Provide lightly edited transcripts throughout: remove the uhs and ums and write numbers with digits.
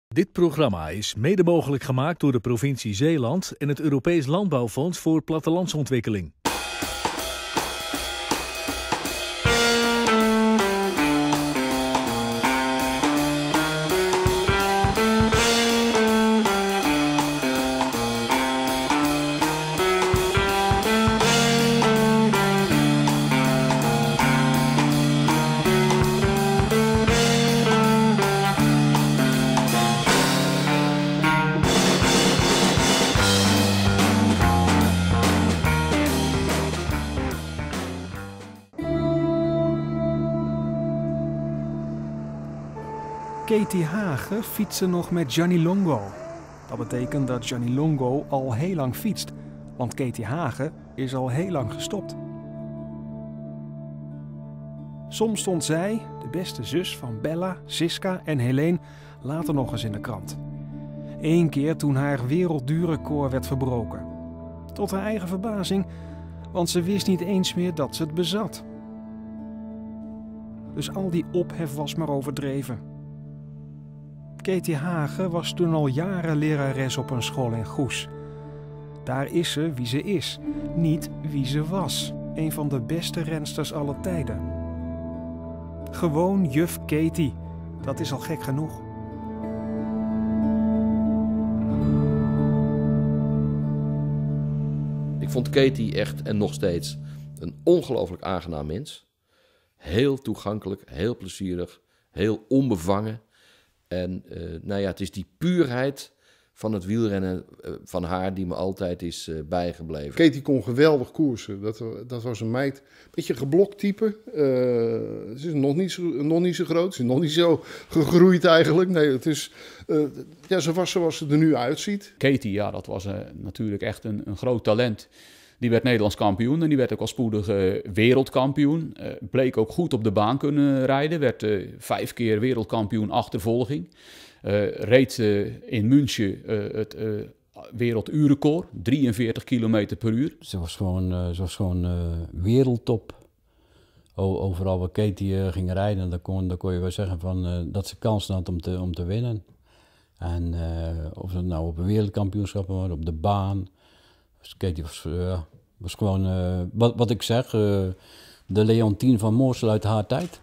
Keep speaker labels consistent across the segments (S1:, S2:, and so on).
S1: Dit programma is mede mogelijk gemaakt door de provincie Zeeland en het Europees Landbouwfonds voor Plattelandsontwikkeling.
S2: Katie Hagen fietste nog met Gianni Longo. Dat betekent dat Gianni Longo al heel lang fietst, want Katie Hagen is al heel lang gestopt. Soms stond zij, de beste zus van Bella, Siska en Helene, later nog eens in de krant. Eén keer toen haar wereldduurrecord werd verbroken. Tot haar eigen verbazing, want ze wist niet eens meer dat ze het bezat. Dus al die ophef was maar overdreven. Katie Hagen was toen al jaren lerares op een school in Goes. Daar is ze wie ze is, niet wie ze was. Een van de beste rensters aller tijden. Gewoon juf Katie, dat is al gek genoeg.
S3: Ik vond Katie echt, en nog steeds, een ongelooflijk aangenaam mens. Heel toegankelijk, heel plezierig, heel onbevangen. En het is die puurheid van het wielrennen van haar die me altijd is bijgebleven.
S4: Katie kon geweldig koersen. Dat was een meid. Beetje geblokt type. Ze is nog niet zo groot. Ze is nog niet zo gegroeid eigenlijk. Nee, het is, ze was zoals ze er nu uitziet.
S5: Katie, ja, dat was natuurlijk echt een groot talent. Die werd Nederlands kampioen en die werd ook al spoedig wereldkampioen. Bleek ook goed op de baan kunnen rijden. Werd 5 keer wereldkampioen achtervolging. Reed in München het werelduurrecord, 43 km per uur.
S6: Ze was gewoon wereldtop. Overal waar Katie ging rijden, dan kon je wel zeggen dat ze kans had om te winnen. En of het nou op een wereldkampioenschap was, op de baan. Katie was gewoon, wat ik zeg, de Leontien van Moorsel uit haar tijd.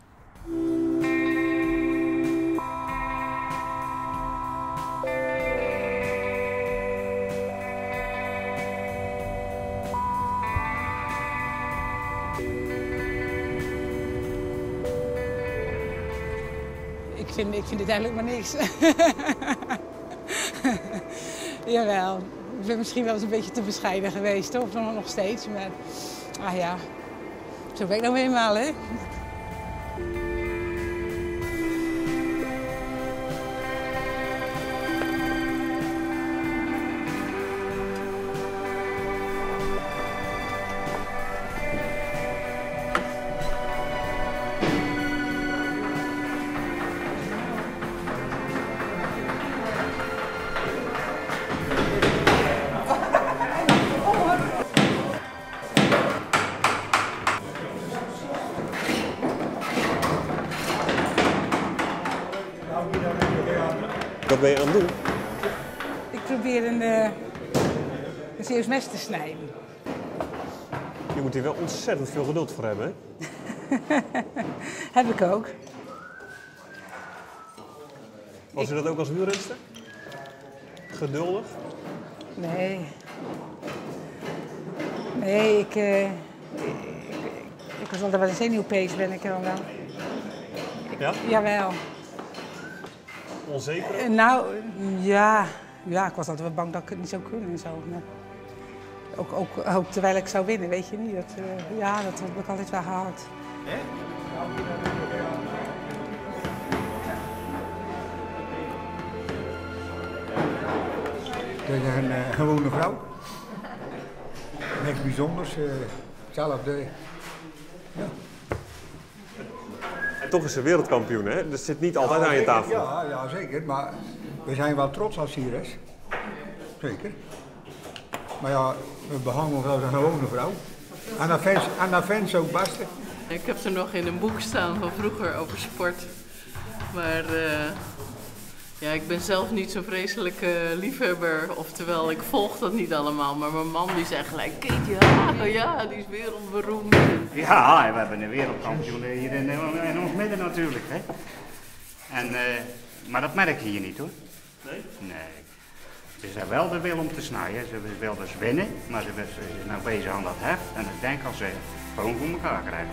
S7: Ik vind het eigenlijk maar niks. Jawel. Ik ben misschien wel eens een beetje te bescheiden geweest, of nog steeds. Maar ja, zo ben ik nou eenmaal, hè.
S8: Wat ben je aan het doen?
S7: Ik probeer een Zeeuws mes te snijden.
S8: Je moet hier wel ontzettend veel geduld voor hebben, hè?
S7: Heb ik ook.
S8: Was je dat ook als wielrenster? Geduldig?
S7: Nee. Nee, ik was altijd wel een zenuwpees, ben ik dan wel.
S8: Ja?
S7: Jawel.
S8: Onzeker?
S7: Nou, ja, ik was altijd wel bang dat ik het niet zou kunnen en zo. Maar ook terwijl ik zou winnen, weet je niet. Dat heb ik altijd wel gehad.
S9: Dat is een gewone vrouw. Niks bijzonders. Hetzelfde. Ja.
S8: En toch is ze wereldkampioen, hè? Dus zit niet altijd aan je tafel.
S9: Ja, zeker. Maar we zijn wel trots als ze hier is. Zeker. Maar ja, we behandelen ons als een gewone vrouw. En dat vindt ze ook best.
S10: Ik heb er nog in een boek staan van vroeger over sport. Maar Ja, ik ben zelf niet zo'n vreselijke liefhebber, oftewel ik volg dat niet allemaal. Maar mijn man die zei gelijk, Katie Hagen, ja, die is wereldberoemd.
S11: Ja, we hebben een wereldkampioen hier in ons midden natuurlijk. Hè. Maar dat merk je hier niet hoor.
S8: Nee?
S11: Nee. Ze zijn wel de wil om te snijden, ze wil dus winnen, maar ze is nou bezig aan dat heft. En ik denk als ze gewoon voor elkaar krijgt.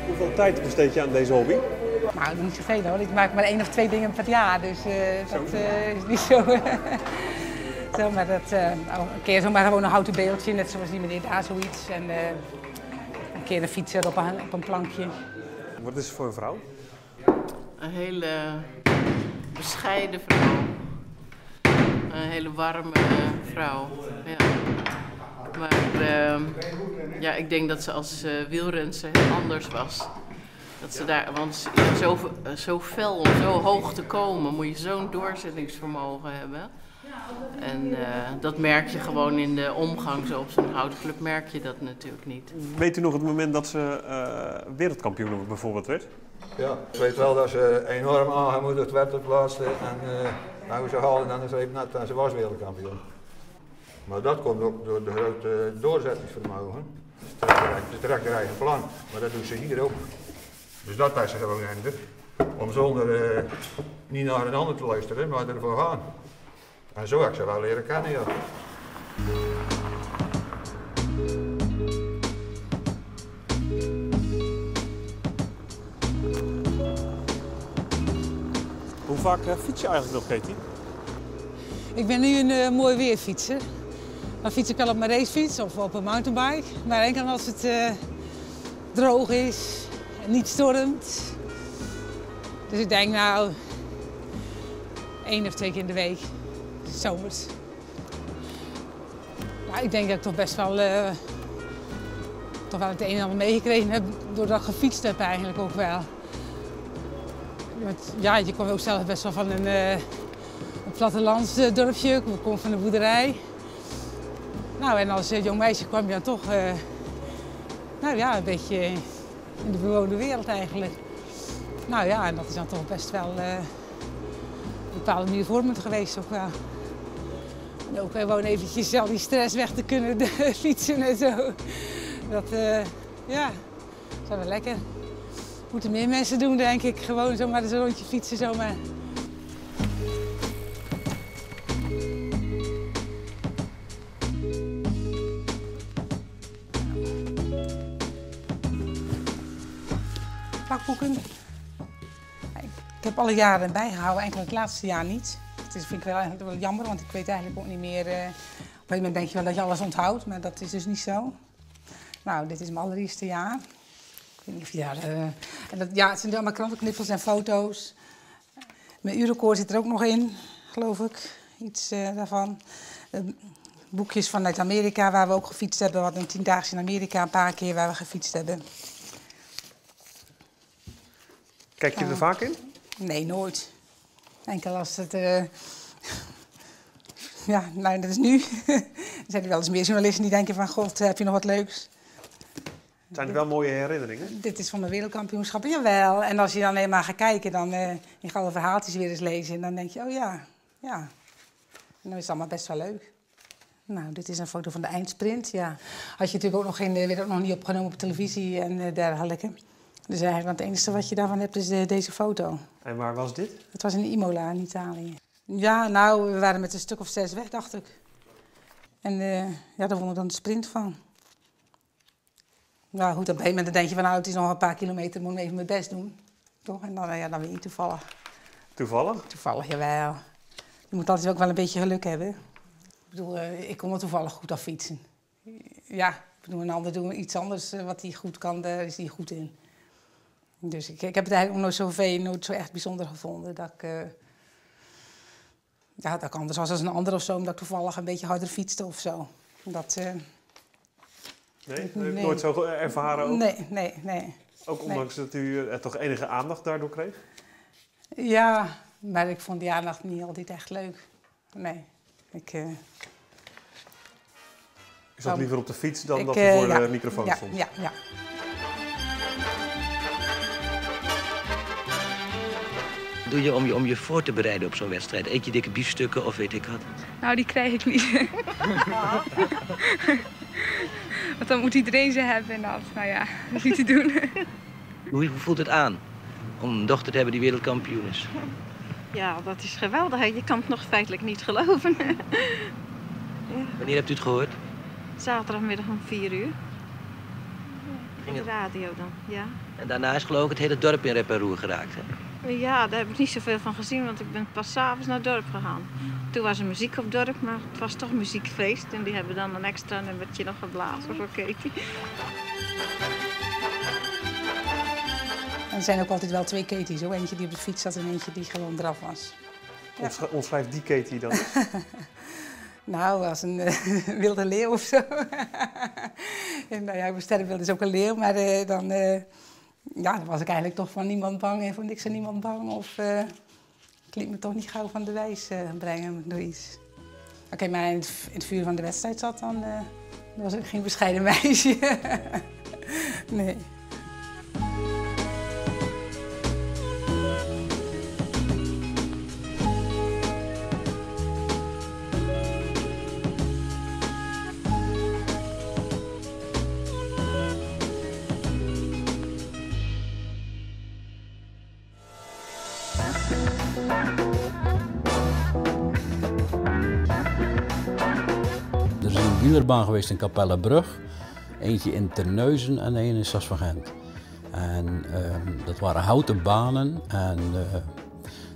S8: Hoeveel tijd besteed je aan deze hobby?
S7: Nou, niet zoveel hoor. Ik maak maar 1 of 2 dingen per jaar, dus dat is niet zo. Zomaar dat, een keer zomaar gewoon een houten beeldje, net zoals die meneer daar zoiets. En een keer een fietser op een plankje.
S8: Wat is het voor een vrouw?
S10: Een hele bescheiden vrouw. Een hele warme vrouw. Ja. Maar ja, ik denk dat ze als wielrenster heel anders was. Dat ze daar, want zo fel om zo hoog te komen, moet je zo'n doorzettingsvermogen hebben. En dat merk je gewoon in de omgang, zo op zo'n houtclub merk je dat natuurlijk niet.
S8: Weet u nog het moment dat ze wereldkampioen bijvoorbeeld werd?
S9: Ja, ik weet wel dat ze enorm aangemoedigd werd op het laatste. En nou, ze haalde dan de streep net en ze was wereldkampioen. Maar dat komt ook door de grote doorzettingsvermogen. Ze trekt haar eigen plan, maar dat doet ze hier ook. Dus dat is ze gewoon handig. Om zonder niet naar een ander te luisteren, maar ervoor gaan. En zo heb ik ze wel leren kennen, ja.
S8: Hoe vaak fiets je eigenlijk nog, Katie?
S7: Ik ben nu een mooi weerfietser. Dan fiets ik wel op mijn racefiets of op een mountainbike. Maar enkel als het droog is en niet stormt. Dus ik denk nou 1 of 2 keer in de week, zomers. Maar ik denk dat ik toch best wel, het een en ander meegekregen heb doordat ik gefietst heb eigenlijk ook wel. Want, ja, je komt ook zelf best wel van een plattelandsdorpje, ik kom van een boerderij. Nou, en als jong meisje kwam je dan toch nou ja, een beetje in de bewoonde wereld eigenlijk. Nou ja, en dat is dan toch best wel een bepaalde manier vormend geweest ook wel. En ook gewoon eventjes al die stress weg te kunnen fietsen en zo. Dat, ja, dat is wel lekker. Moeten meer mensen doen, denk ik. Gewoon zomaar eens een rondje fietsen zomaar. Plakboeken. Ik heb alle jaren bijgehouden, enkel het laatste jaar niet. Dat vind ik eigenlijk wel jammer, want ik weet eigenlijk ook niet meer. Op een gegeven moment denk je wel dat je alles onthoudt, maar dat is dus niet zo. Nou, dit is mijn allereerste jaar. Ik weet niet of je daar... ja, het zijn allemaal krantenknippels en foto's. Mijn uurrecord zit er ook nog in, geloof ik. Iets daarvan. Boekjes vanuit Amerika waar we ook gefietst hebben. We hadden een 10-daagse in Amerika een paar keer waar we gefietst hebben.
S8: Kijk je er vaak in?
S7: Nee, nooit. Enkel als het... ja, nou, dat is nu. Er zijn er wel eens meer journalisten die denken van... God, heb je nog wat leuks?
S8: Zijn er wel mooie herinneringen?
S7: Dit is van mijn wereldkampioenschap. Jawel. En als je dan eenmaal gaat kijken, dan je gaat de verhaaltjes weer eens lezen. En dan denk je, oh ja, ja. En dan is het allemaal best wel leuk. Nou, dit is een foto van de eindsprint. Ja. Had je natuurlijk ook nog werd ook nog niet opgenomen op televisie en dergelijke. Dus eigenlijk het enige wat je daarvan hebt is deze foto.
S8: En waar was dit?
S7: Het was in Imola in Italië. Ja, nou, we waren met een stuk of 6 weg, dacht ik. En ja, daar won ik dan de sprint van. Nou goed, op een gegeven moment denk je van nou, het is nog een paar kilometer, moet ik even mijn best doen. Toch? En dan, ja, dan win je toevallig.
S8: Toevallig?
S7: Toevallig, jawel. Je moet altijd ook wel een beetje geluk hebben. Ik bedoel, ik kon er toevallig goed af fietsen. Ja, ik bedoel, een ander doet iets anders wat hij goed kan, daar is hij goed in. Dus ik heb het eigenlijk nog nooit zo echt bijzonder gevonden. Dat ik, ja, dat ik anders was als een ander of zo, omdat ik toevallig een beetje harder fietste of zo. Dat,
S8: nee? Nooit zo ervaren ook?
S7: Nee.
S8: Ook ondanks dat u toch enige aandacht daardoor kreeg?
S7: Ja, maar ik vond die aandacht niet altijd echt leuk. Nee.
S8: Je zat liever op de fiets dan dat je voor de microfoon stond?
S7: Ja.
S12: Doe je om je voor te bereiden op zo'n wedstrijd? Eet je dikke biefstukken of weet ik wat?
S13: Nou, die krijg ik niet. Want dan moet iedereen ze hebben en dat. Nou ja, dat is niet te doen.
S12: Hoe voelt het aan om een dochter te hebben die wereldkampioen is?
S14: Ja, dat is geweldig. Je kan het nog feitelijk niet geloven.
S12: Wanneer hebt u het gehoord?
S14: Zaterdagmiddag om 4 uur. Op de radio dan, ja.
S12: En daarna is geloof ik het hele dorp in rep en roer geraakt, hè?
S14: Ja, daar heb ik niet zoveel van gezien, want ik ben pas 's avonds naar het dorp gegaan. Toen was er muziek op het dorp, maar het was toch muziekfeest. En die hebben dan een extra nummertje nog geblazen voor Katie.
S7: Er zijn ook altijd wel 2 Katie's, hoor. Eentje die op de fiets zat en eentje die gewoon eraf was. Ja.
S8: Omschrijf die Katie dan.
S7: Nou, als een wilde leeuw of zo. En, nou ja, sterrenbeeld is ook een leeuw, maar dan was ik eigenlijk toch van niemand bang en voor niks en niemand bang. Of ik liet me toch niet gauw van de wijs brengen door iets. Oké, maar in het vuur van de wedstrijd zat dan was ik geen bescheiden meisje. Nee.
S6: Er is een wielerbaan geweest in Capellebrug, eentje in Terneuzen en één in Sas van Gent. En dat waren houten banen en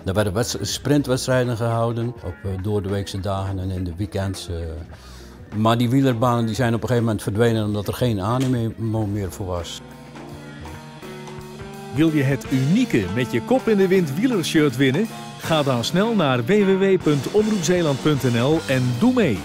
S6: daar werden sprintwedstrijden gehouden op doordeweekse dagen en in de weekends. Maar die wielerbanen die zijn op een gegeven moment verdwenen omdat er geen animo meer voor was.
S1: Wil je het unieke met je kop in de wind wielershirt winnen? Ga dan snel naar www.omroepzeeland.nl en doe mee!